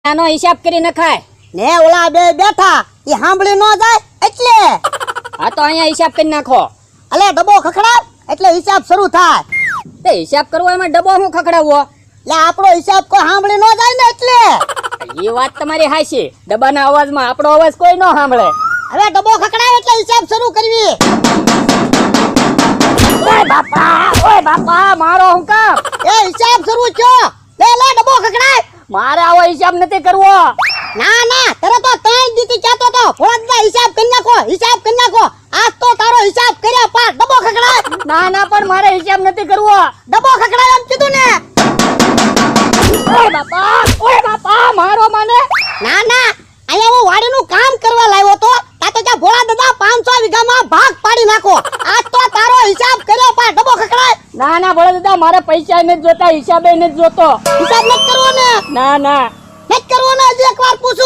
આનો હિસાબ કરી નખાય ને ઓલા બે બેઠા એ સાંભળી ન જાય એટલે આ તો અહીંયા હિસાબ કરી નાખો અલે ડબ્બો ખખડાવ એટલે હિસાબ શરૂ થાય તે હિસાબ કરવો એમાં ડબ્બો હું ખખડાવવો લે આપણો હિસાબ કોઈ સાંભળી ન જાય ને એટલે એ વાત તમારી હાચી ડબ્બાના અવાજમાં આપણો અવાજ કોઈ ન સાંભળે હવે ડબ્બો ખખડાવ એટલે હિસાબ શરૂ કરવી ઓય બાપા મારો હું કામ એ હિસાબ શરૂ થયો લે લે ડબ્બો ખખડાવ મારે આવો હિસાબ નથી કરવો ના ના તારે તો ત્રણ દીથી કહેતો તો ફોડના હિસાબ કરી નાખો આજ તો તારો હિસાબ કર્યા પાર ડબ્બો ખખડાવ ના ના પણ મારે હિસાબ નથી કરવો ડબ્બો ખખડાવ એમ કીધું ને ઓય બાપા મારો મને ના ના અહીંયા હું વાડીનું કામ કરવા લાવ્યો તો તા તો ત્યાં ભોળા દાદા 500 વીઘામાં ભાગ પાડી નાખો આજ તો તારો હિસાબ કર્યો પાર ડબ્બો ખખડાવ ના ના ભોળા દાદા મારે પૈસા નથી જોતા હિસાબે નથી જોતો હિસાબ નથી કરવો ને ના ના નથી કરવો ને હજી એકવાર પૂછું